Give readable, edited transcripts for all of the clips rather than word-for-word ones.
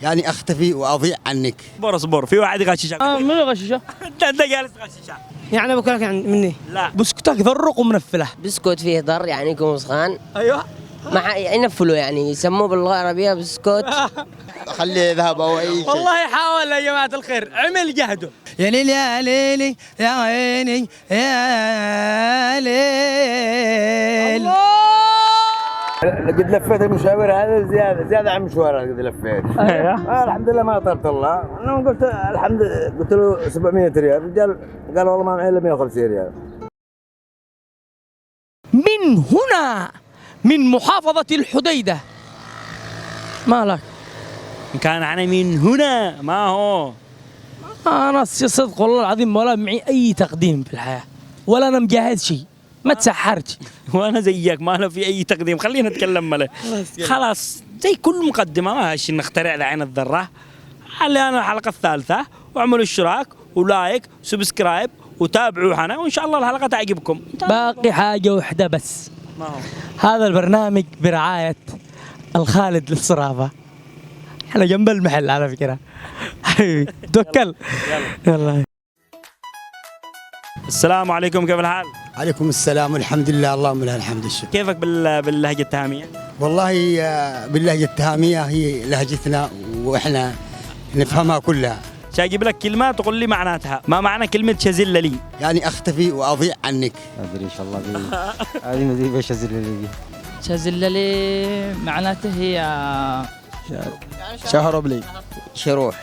يعني اختفي واضيع عنك. اصبر اصبر، في واحد يغششك. منو يغششه؟ انت جالس تغششه. يعني ابو كلك مني. لا بسكوتك ذرق ومنفله. بسكوت فيه ضر يعني يكون وسخان. ايوه ينفلوا يعني يسموه باللغه العربيه بسكوت. خليه يذهب او اي شيء. والله حاول يا جماعه الخير، عمل جهده. يا ليلي يا ليلي يا عيني يا ليل. قد لفيت المشاوير هذا زياده عن مشوار قد لفيت. الحمد لله ما طرت الله. انا قلت الحمد قلت له 700 ريال، الرجال قال والله ما معي الا 150 ريال. من هنا من محافظة الحديدة. مالك؟ كان أنا من هنا ما هو. أنا صدق والله العظيم ولا معي أي تقديم في الحياة، ولا أنا مجهز شيء، ما تسحرت. وانا زيك ما له في اي تقديم، خلينا نتكلم ماله. خلاص زي كل مقدمه ما هاش نخترع لعين الذره. على انا الحلقه الثالثه، واعملوا اشتراك ولايك وسبسكرايب وتابعونا، وان شاء الله الحلقه تعجبكم. باقي حاجة واحدة بس. ما هو؟ هذا البرنامج برعاية الخالد للصرافة. احنا جنب المحل على فكرة. توكل. يلا. السلام عليكم، كيف الحال؟ عليكم السلام والحمد لله، اللهم لله الحمد الشكر. كيفك باللهجه التهاميه؟ والله باللهجة التهامية هي لهجتنا واحنا نفهمها كلها. شاجيب لك كلمه تقول لي معناتها. ما معنى كلمه شزل لي؟ يعني اختفي واضيع عنك. ادري ان شاء الله هذه مدري ايش ازل شازللي معناته هي شهرب لي شروح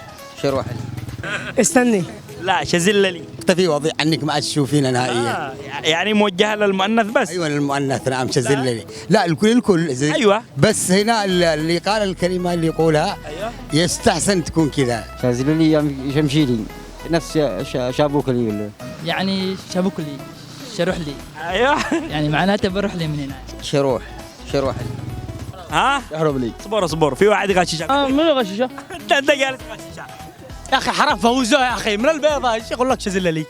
استني. لا شزل لي. اختفي واضيع عنك ما عاد تشوفينا نهائيا. يعني موجهه للمؤنث بس. ايوه المؤنث، نعم شزل لي. لا الكل ايوه. بس هنا اللي قال الكلمة اللي يقولها ايوه يستحسن تكون كذا. شازل لي يمشي لي نفس شابوك لي ولا يعني شابك لي شروح لي، ايوه. يعني معناته بروح لي من هنا. شروح ها شهرب لي. اصبر اصبر، في واحد يغششك. منو يغششه؟ انت جالس تغششك. يا أخي حرام فوزوه يا أخي من البيضة، ايش يقول لك شزل لي؟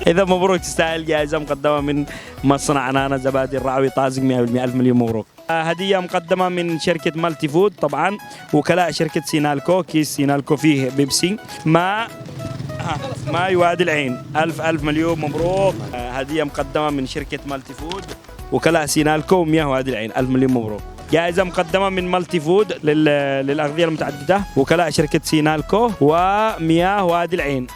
إذا مبروك، تستاهل جائزة مقدمة من مصنع نانا زبادي الرعوي طازج 100%. ألف مليون مبروك. هدية مقدمة من شركة مالتي فود طبعا، وكلاء شركة سينالكو. كيس سينالكو فيه بيبسي ما يوادي العين. ألف مليون مبروك. هدية مقدمة من شركة مالتي فود وكلاء سينالكو و100 وادي العين. 1000 مليون مبروك. جائزة مقدمة من مالتي فود للأغذية المتعددة وكلاء شركة سينالكو ومياه وادي العين.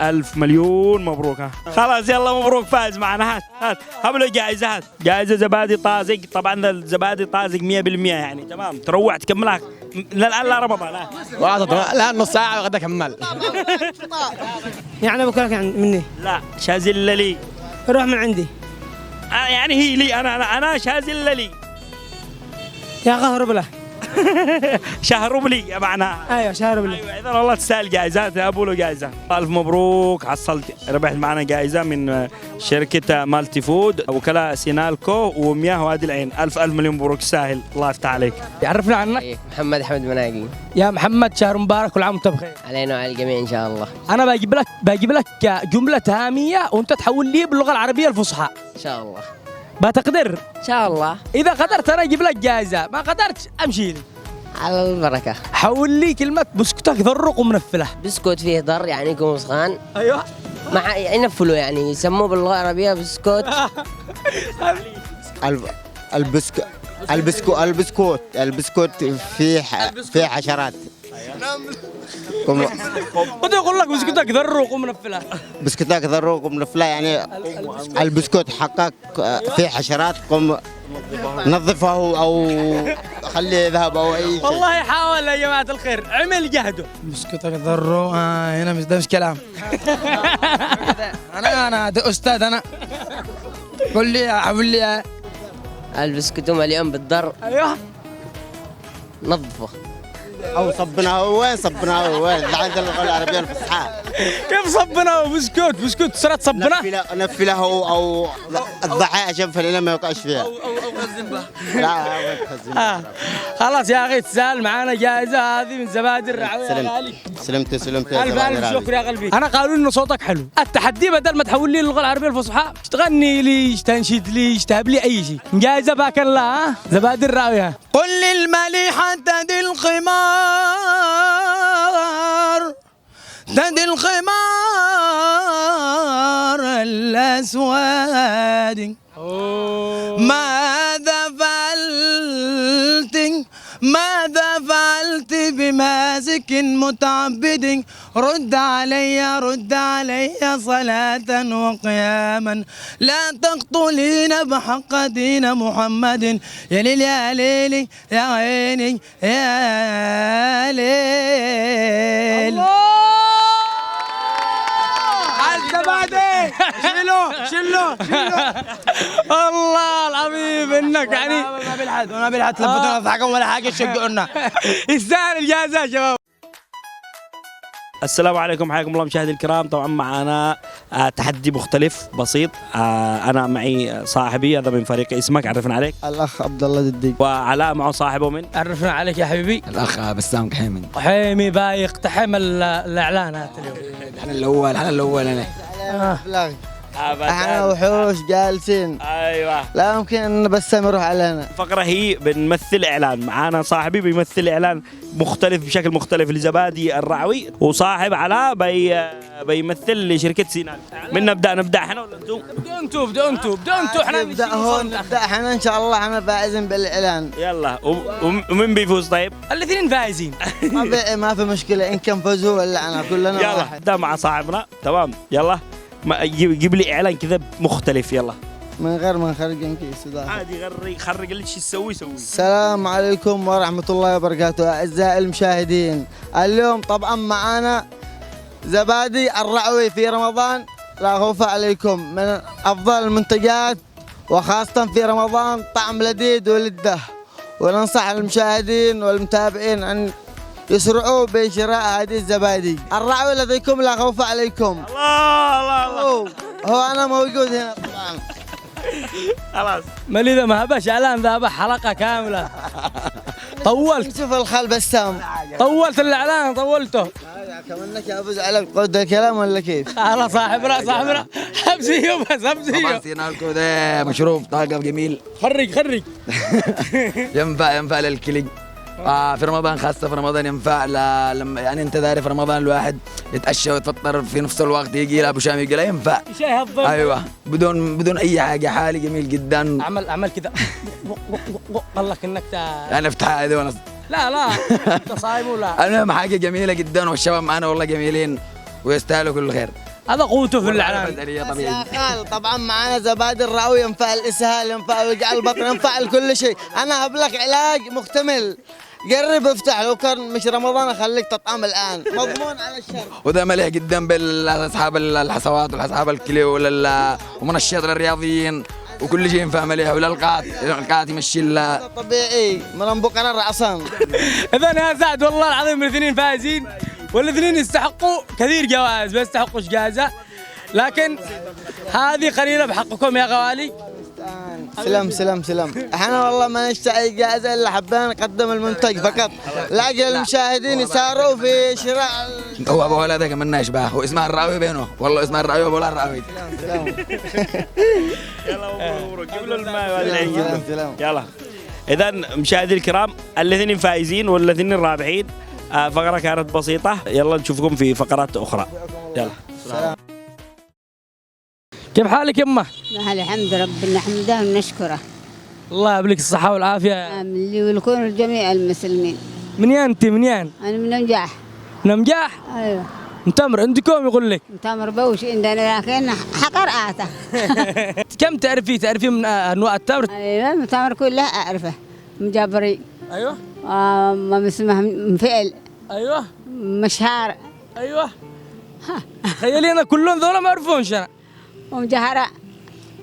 ألف مليون مبروك. خلاص يلا مبروك، فاز معنا. هات هبلوا جائزة. هات جائزة زبادي طازج. طبعا الزبادي طازج 100% يعني تمام، تروح تكملها الآن لا رمضان. لا نص ساعة وغدا كمل. يعني ابو كلك مني. لا شازل لي. روح من عندي. يعني هي لي أنا شازل لي. يا غهرب له. شهرب لي معناها. ايوه شهرب لي. ايوه اذا والله تستاهل جائزات يا ابو له جائزه. الف مبروك، حصلت ربحت معنا جائزه من شركه مالتي فود وكلاء سينالكو ومياه وادي العين. ألف مليون مبروك، تستاهل. الله يفتح عليك. يعرفنا عنك. محمد حمد مناقي. يا محمد شهر مبارك كل عام وانت بخير. علينا وعلى الجميع ان شاء الله. انا باجيب لك جمله هاميه وانت تحول لي باللغه العربيه الفصحى ان شاء الله. بتقدر ان شاء الله. اذا قدرت انا اجيب لك جائزه، ما قدرت امشي لي. على البركه. حول لي كلمه بسكوتك ذرق ومنفله. بسكوت فيه ضر يعني يكون وسخان. ايوه ينفلوا يعني يسموه باللغه العربيه بسكوت. البسكوت فيه حشرات. قلت يقول لك بسكوتك ذرق ومنفله. بسكوتك ذروق ومنفلة يعني البسكوت حقك فيه حشرات، قم نظفه او خليه يذهب او اي شيء. والله حاول يا جماعه الخير، عمل جهده. بسكوتك ذرق هنا ده مش كلام. انا استاذ انا. قول لي حول لي. البسكوت مليون بالضر. ايوه نظفه. او صبنا وين ده عند اللغه العربيه الفصحى. كيف صبنا بسكوت صرت صبنا؟ نفله او الضحايا عشان فلينا ما يوقعش فيها او غزن به. لا خلاص يا اخي تسال معانا جائزه هذه من زبادي الرعوي يا غالي. سلمت الف شكر يا قلبي. انا قالوا لي انه صوتك حلو. التحدي بدل ما تحول لي اللغه العربيه الفصحى تغني لي تنشد لي تهب لي اي شيء. جائزه باكن لا زبادي الرعوي. قل للمليحه ذي القمار تهدي الخمار الأسود ماذا فعلت بماسك متعبد رد علي صلاة وقياما لا تقتلين بحق دين محمد يا ليل يا ليلي يا عيني يا ليل. بعدين شلو الله العظيم انك يعني ما بالحد لفتونا ضحكوا ولا حاجه شقونا يستاهل الجائزه يا شباب. السلام عليكم، حياكم الله مشاهدي الكرام. طبعا معنا تحدي مختلف بسيط. انا معي صاحبي هذا من فريق. اسمك؟ عرفنا عليك. الاخ عبد الله ددي. وعلاء معه صاحبه من؟ عرفنا عليك يا حبيبي. الاخ بسام قحيمي. قحيمي باي يقتحم الاعلانات اليوم. الحلقه الاول انا احنا وحوش جالسين. ايوه، لا يمكن ان بسام يروح علينا. الفقره هي بنمثل اعلان. معانا صاحبي بيمثل اعلان مختلف بشكل مختلف لزبادي الرعوي، وصاحب علاء بيمثل لشركه سينال. من نبدا احنا ولا انتم؟ بدأوا انتم احنا نبدا احنا ان شاء الله. احنا فائزين بالاعلان. يلا. ومن بيفوز؟ طيب الاثنين فايزين. ما في مشكله ان كان فوزوا ولا انا كلنا يلا واحد. نبدا مع صاحبنا. تمام، يلا جيب لي اعلان كذا مختلف. يلا من غير ما نخرج كيس عادي. خرج اللي تسوي. السلام عليكم ورحمة الله وبركاته أعزائي المشاهدين. اليوم طبعا معانا زبادي الرعوي في رمضان لا خوف عليكم، من أفضل المنتجات وخاصة في رمضان، طعم لذيذ ولذة. وننصح المشاهدين والمتابعين أن يسرعوا بشراء هذه الزبادي الرعوي لديكم لا خوف عليكم. الله هو أنا موجود هنا طبعا. خلاص مالي ذا ما هبش اعلان، ذا حلقه كامله. طولت. شوف الخال بسام. طولت الاعلان طولته. كمنك يا ابوز عليك قد الكلام ولا كيف؟ على صاحبنا حبسيه بس حبسيه. سينالكو ده مشروب طاقه جميل. خرج ينفع للكلي. في رمضان، خاصة في رمضان ينفع لما يعني انت داري في رمضان الواحد يتعشى ويتفطر في نفس الوقت، يجي له ابو شام يقول ينفع. شاي هضم. ايوه، بدون اي حاجة، حالي جميل جدا. عمل كذا قال لك انك يعني افتحها هذه وانا لا انت صايم ولا؟ المهم حاجة جميلة جدا، والشباب معنا والله جميلين ويستاهلوا كل خير. هذا قوته في الاعلان. طبعا معنا زبادي الرعوي ينفع الاسهال، ينفع وجع البطن، ينفع لكل شيء. انا هبلك علاج مكتمل. قرب افتح، لو كان مش رمضان اخليك تطعم الان، مضمون على الشر. وده مليح جدا بالاصحاب الحصوات والاصحاب الكلي ومنشط للرياضيين وكل شيء ينفع مليح. والقات يمشي طبيعي من بقرة الرعصان. اذا يا سعد والله العظيم الاثنين فايزين، والاثنين يستحقوا كثير جوائز، ما يستحقوش جائزة، لكن هذه قليلة بحقكم يا غوالي. سلام. احنا والله ما نشتري اي جائزة الا حبينا نقدم المنتج فقط، لاجل المشاهدين يساروا في شراء. هو ابو ولد كمان ناشبه، هو اسمه الرعوي بينه، والله اسمه الرعوي وابو الرعوي. يلا مبروك، جيب له الماء. يلا اذا مشاهدي الكرام، الاثنين فائزين والاثنين رابحين. فقرة كانت بسيطة، يلا نشوفكم في فقرات أخرى. يلا سلام. كيف حالك يمه؟ الحمد ربنا نحمده ونشكره. الله يبليك الصحة والعافية. آمين لي ولكل جميع المسلمين. منين أنت؟ منين؟ أنا من نمجاح. نمجاح؟ أيوه. متمر عندكم يقول لك؟ متمر بوش عندنا لكن حقر آته. كم تعرفي من أنواع التمر؟ أيوه المتمر كلها أعرفه. مجبري. أيوه. ما اسمه مفعل. أيوه. مشهار. أيوه. تخيلي أنا كلهم ذولا ما أعرفونش أنا. ومجهرة.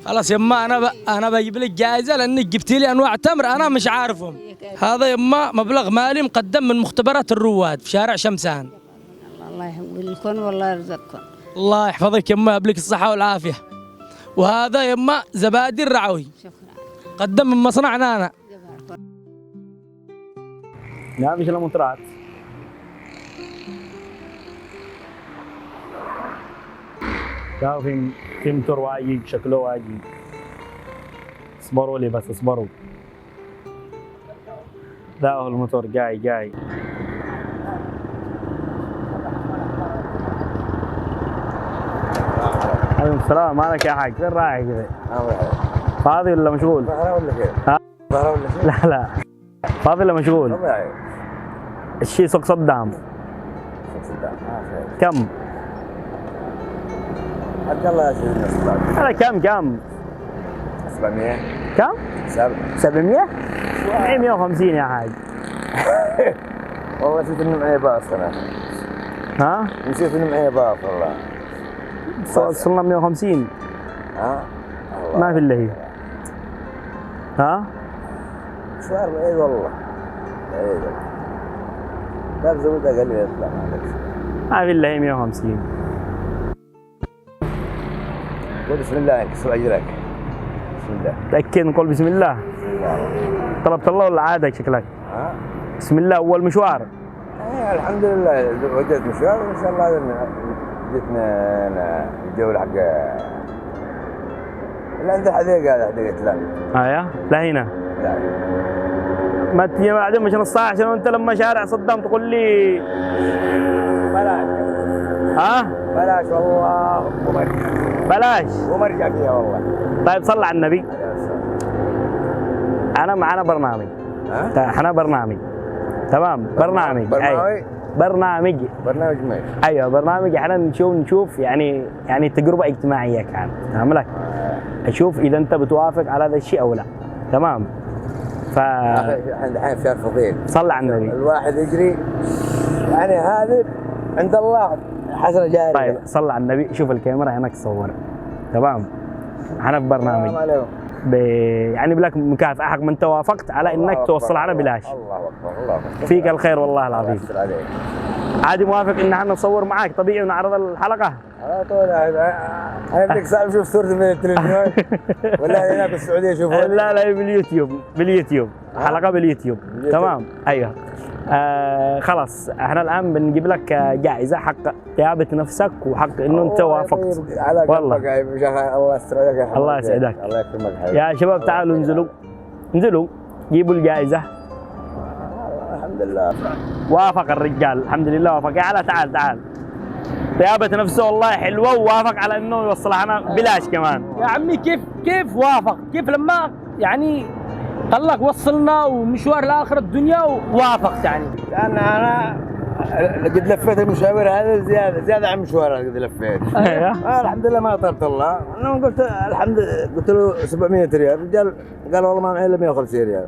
خلاص يما أنا بجيب لك جائزة لأنك جبت لي أنواع تمر أنا مش عارفهم. هذا يما مبلغ مالي مقدم من مختبرات الرواد في شارع شمسان. الله يحفظكم والله يرزقكم. الله يحفظك يما، يبليك الصحة والعافية. وهذا يما زبادي الرعوي. شكرا. قدم من مصنعنا أنا. نعم مش المنطرات. شايف في موتور واجي شكله واجي. اصبروا لي بس اصبروا. لا هو الموتور جاي. عليكم السلام. مالك يا حاج؟ فين رايح كذا؟ فاضي ولا مشغول؟ ظهره ولا كيف؟ ها؟ ظهره ولا شيء؟ لا فاضي ولا مشغول؟ الشيء سوق صدام. كم؟ حق الله يا سيدنا. هذا كم 700. كم؟ 700؟ 700. 150 يا حاج. والله نسيت انه معي باص انا. ها؟ نسيت انه معي باص والله. وصلنا 150. ها؟ ما في الا هي. ها؟ مشوار بعيد والله. بعيد. باب زودها قال لي يطلع ما في الا هي 150. قول بسم الله يكسر اجرك. بسم الله. تأكد نقول بسم الله. طلبت الله ولا عادك شكلك؟ ها؟ بسم الله أول مشوار. الحمد لله وجدت مشوار وان شاء الله جتنا الجولة حق اللي عند الحديقة هذا حديقة لا. يا لا هنا. لا. ما تجي بعدين مش نص ساعة عشان انت لما شارع صدام تقول لي بلاش. ها؟ بلاش والله ومرجع. بلاش. ومرجع فيها والله. طيب صل على النبي. أنا معنا برنامج. ها؟ احنا برنامج. تمام برنامج. برنامج. برنامج ماشي. ايوه برنامج احنا نشوف يعني تجربة اجتماعية كانت. فاهم لك؟ اشوف اذا انت بتوافق على هذا الشيء او لا. تمام. الحين فيها فضيل. صل على النبي. الواحد يجري يعني هذا عند الله حسنة جارية. طيب صل على النبي. شوف الكاميرا هناك تصور. تمام. احنا في برنامج يعني بلك مكافأة حق من توافقت على انك توصل على بلاش. الله اكبر الله اكبر. فيك الخير والله العظيم. عادي موافق ان احنا نصور معاك طبيعي ونعرض الحلقة؟ على طول. انا بدك صعب اشوف صورتي من التلفزيون ولا هناك السعودية يشوفوني؟ لا باليوتيوب حلقة باليوتيوب. تمام ايوه. خلاص احنا الان بنجيب لك جائزة حق تيابة نفسك وحق انه انت وافقت. والله الله يسترك. الله يسعدك. الله يكرمك حبيبي. يا شباب تعالوا انزلوا جيبوا الجائزة. الحمد لله وافق الرجال الحمد لله وافق. تعال طيابة نفسه والله حلوة ووافق على انه يوصلها لنا بلاش كمان. يا عمي كيف وافق؟ كيف لما يعني قال لك وصلنا ومشوار لاخر الدنيا ووافقت يعني؟ لان انا قد لفيت المشاوير هذا زياده عن مشوار قد لفيت. الحمد لله ما طلبت الله. انا قلت له 700 ريال. الرجال قال والله ما معي الا 150 ريال.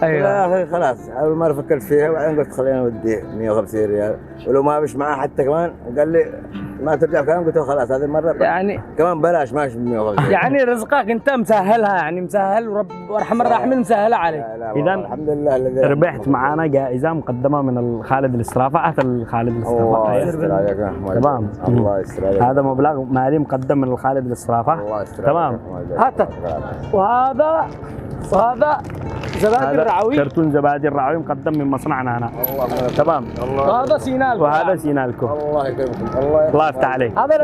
ايوه يا اخي خلاص اول مره فكرت فيها وبعدين قلت خلينا اودي 150 ريال ولو ما فيش معاه حتى كمان قال لي ما ترجع كلام. قلت له خلاص هذه المره يعني كمان بلاش ماشي ب 150. يعني رزقك انت مسهلها يعني مسهل ورب وارحم الراحمين مسهلها عليك. اذا الحمد لله الذي ربحت معانا جائزة مقدمة من خالد الاسترافة. أهل خالد الاسترافة. الله يستر عليك يا احمد. تمام. الله يستر عليك. هذا مبلغ مالي مقدم من خالد الاسترافة. الله يستر تمام. هات وهذا زبادي الرعوي. كرتون زبادي الرعوي مقدم من مصنعنا هنا. تمام. وهذا سينالكو. وهذا سينالكو. الله يكرمكم. الله يفتح عليك. هذا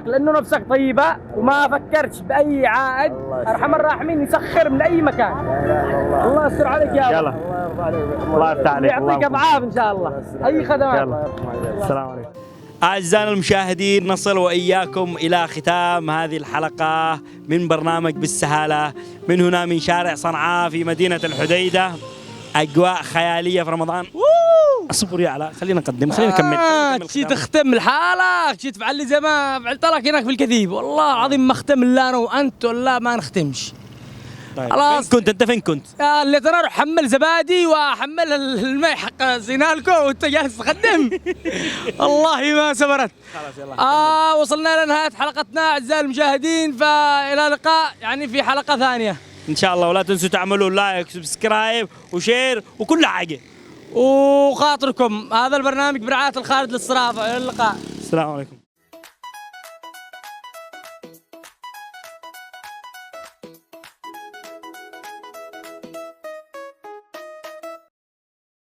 لانه نفسك طيبه وما فكرتش باي عائد. ارحم الراحمين يسخر من اي مكان. الله يستر عليك يا يلا. الله يفتح عليك. يعطيك اضعاف ان شاء الله. اي خدمات. يلا. السلام عليكم. أعزائنا المشاهدين نصل وإياكم إلى ختام هذه الحلقة من برنامج بالسهالة من هنا من شارع صنعاء في مدينة الحديدة. أجواء خيالية في رمضان. اصبر يا علاء خلينا نكمل. شي تختم الحالة شي تفعل لي زي ما فعلت لك هناك في الكثيب. والله العظيم ما اختم الا انا وانت ولا ما نختمش. طيب خلاص فين كنت؟ اللي ترى اروح حمل زبادي واحمل الماء حق سينالكو وانت جالس تخدم. والله ما صبرت. خلاص يلا. وصلنا لنهاية حلقتنا اعزائي المشاهدين. فالى اللقاء يعني في حلقة ثانية ان شاء الله. ولا تنسوا تعملوا لايك وسبسكرايب وشير وكل حاجة. وخاطركم هذا البرنامج برعاية الخالد الاسترافة. الى اللقاء. السلام عليكم.